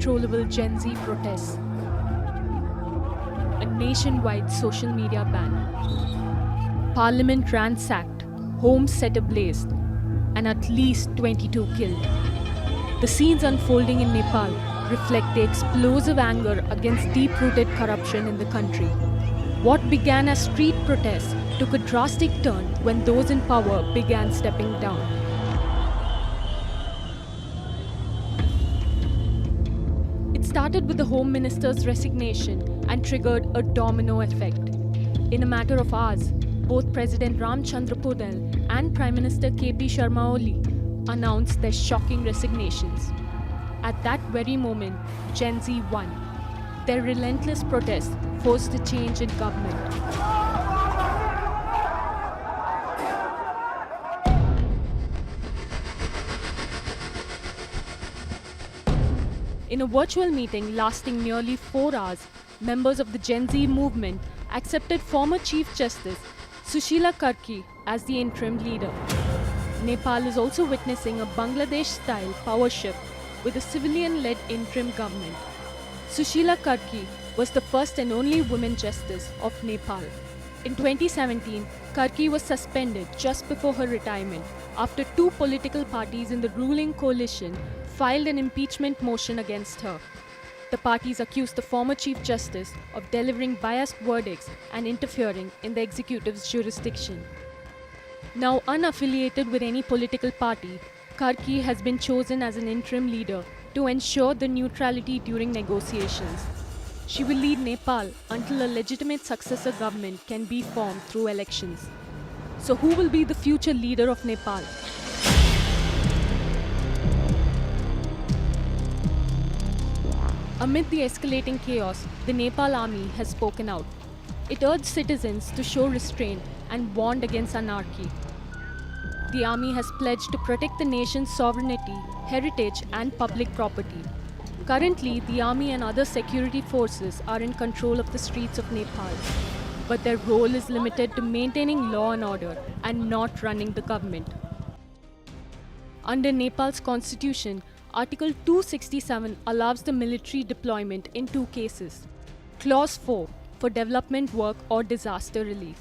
uncontrollable Gen Z protests, a nationwide social media ban, parliament ransacked, homes set ablaze, and at least 22 killed. The scenes unfolding in Nepal reflect the explosive anger against deep-rooted corruption in the country. What began as street protests took a drastic turn when those in power began stepping down. It started with the Home Minister's resignation and triggered a domino effect. In a matter of hours, both President Ramchandra Podel and Prime Minister KP Sharma Oli announced their shocking resignations. At that very moment, Gen Z won. Their relentless protests forced a change in government. In a virtual meeting lasting nearly 4 hours, members of the Gen Z movement accepted former Chief Justice Sushila Karki as the interim leader. Nepal is also witnessing a Bangladesh-style power shift with a civilian-led interim government. Sushila Karki was the first and only woman justice of Nepal. In 2017, Karki was suspended just before her retirement after two political parties in the ruling coalition filed an impeachment motion against her. The parties accused the former Chief Justice of delivering biased verdicts and interfering in the executive's jurisdiction. Now unaffiliated with any political party, Karki has been chosen as an interim leader to ensure the neutrality during negotiations. She will lead Nepal until a legitimate successor government can be formed through elections. So who will be the future leader of Nepal? Amid the escalating chaos, the Nepal army has spoken out. It urged citizens to show restraint and warned against anarchy. The army has pledged to protect the nation's sovereignty, heritage, and public property. Currently, the army and other security forces are in control of the streets of Nepal, but their role is limited to maintaining law and order and not running the government. Under Nepal's constitution, Article 267 allows the military deployment in two cases. Clause 4, for development work or disaster relief.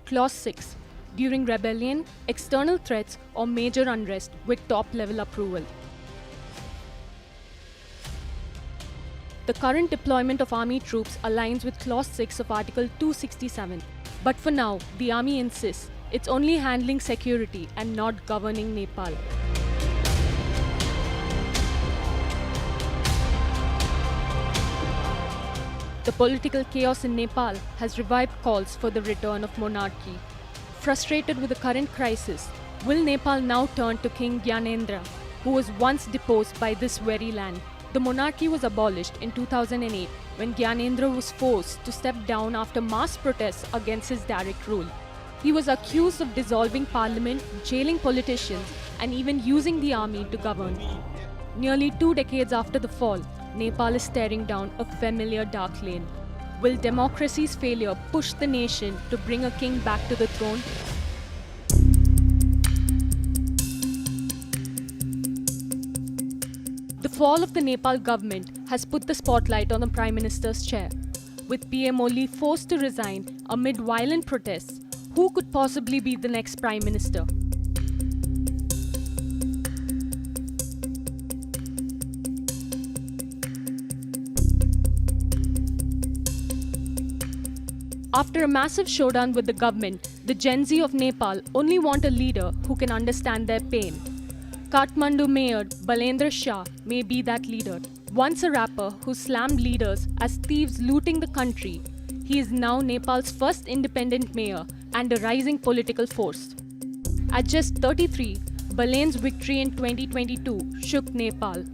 Clause 6, during rebellion, external threats or major unrest with top-level approval. The current deployment of army troops aligns with Clause 6 of Article 267. But for now, the army insists it's only handling security and not governing Nepal. The political chaos in Nepal has revived calls for the return of monarchy. Frustrated with the current crisis, will Nepal now turn to King Gyanendra, who was once deposed by this very land? The monarchy was abolished in 2008 when Gyanendra was forced to step down after mass protests against his direct rule. He was accused of dissolving parliament, jailing politicians, and even using the army to govern. Nearly 2 decades after the fall, Nepal is staring down a familiar dark lane. Will democracy's failure push the nation to bring a king back to the throne? The fall of the Nepal government has put the spotlight on the Prime Minister's chair. With PM Oli forced to resign amid violent protests, who could possibly be the next Prime Minister? After a massive showdown with the government, the Gen Z of Nepal only want a leader who can understand their pain. Kathmandu Mayor Balendra Shah may be that leader. Once a rapper who slammed leaders as thieves looting the country, he is now Nepal's first independent mayor and a rising political force. At just 33, Balend's victory in 2022 shook Nepal.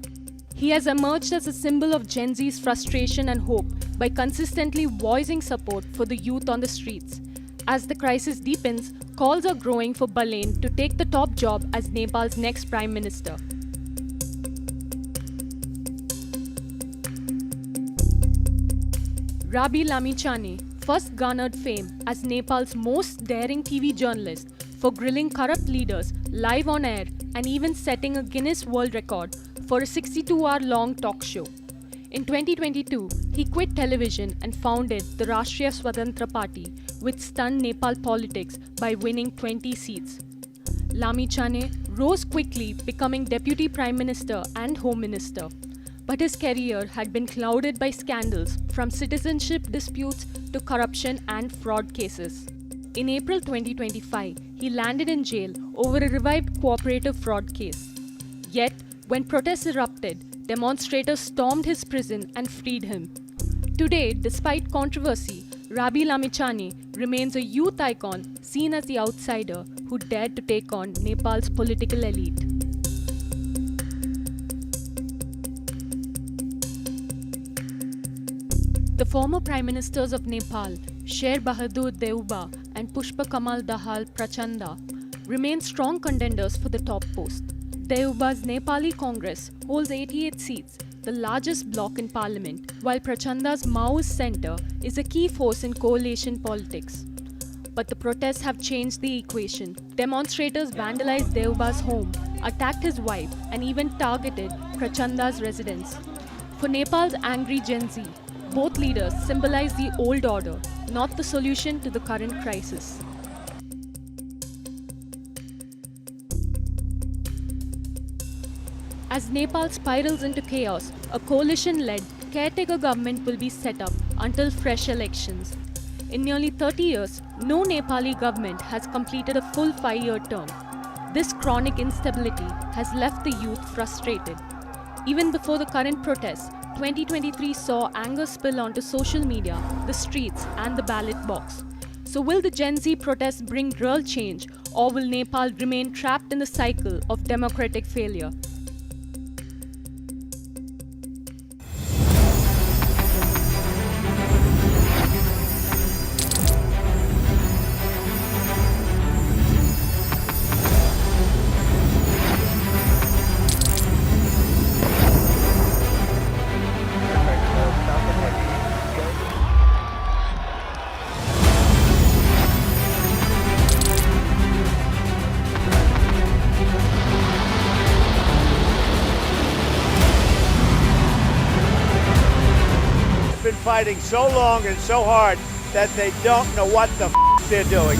He has emerged as a symbol of Gen Z's frustration and hope by consistently voicing support for the youth on the streets. As the crisis deepens, calls are growing for Balend to take the top job as Nepal's next Prime Minister. Rabi Lamichhane first garnered fame as Nepal's most daring TV journalist for grilling corrupt leaders live on air and even setting a Guinness World Record for a 62-hour-long talk show. In 2022, he quit television and founded the Rashtriya Swatantra Party, which stunned Nepal politics by winning 20 seats. Lamichhane rose quickly, becoming Deputy Prime Minister and Home Minister. But his career had been clouded by scandals, from citizenship disputes to corruption and fraud cases. In April 2025, he landed in jail over a revived cooperative fraud case. Yet, when protests erupted, demonstrators stormed his prison and freed him. Today, despite controversy, Rabi Lamichhane remains a youth icon seen as the outsider who dared to take on Nepal's political elite. The former Prime Ministers of Nepal, Sher Bahadur Deuba and Pushpa Kamal Dahal Prachanda, remain strong contenders for the top post. Deuba's Nepali Congress holds 88 seats, the largest bloc in parliament, while Prachanda's Maoist Centre is a key force in coalition politics. But the protests have changed the equation. Demonstrators vandalized Deuba's home, attacked his wife, and even targeted Prachanda's residence. For Nepal's angry Gen Z, both leaders symbolize the old order, not the solution to the current crisis. As Nepal spirals into chaos, a coalition-led caretaker government will be set up until fresh elections. In nearly 30 years, no Nepali government has completed a full 5-year term. This chronic instability has left the youth frustrated. Even before the current protests, 2023 saw anger spill onto social media, the streets, and the ballot box. So will the Gen Z protests bring real change, or will Nepal remain trapped in the cycle of democratic failure? Been fighting so long and so hard that they don't know what the they're doing.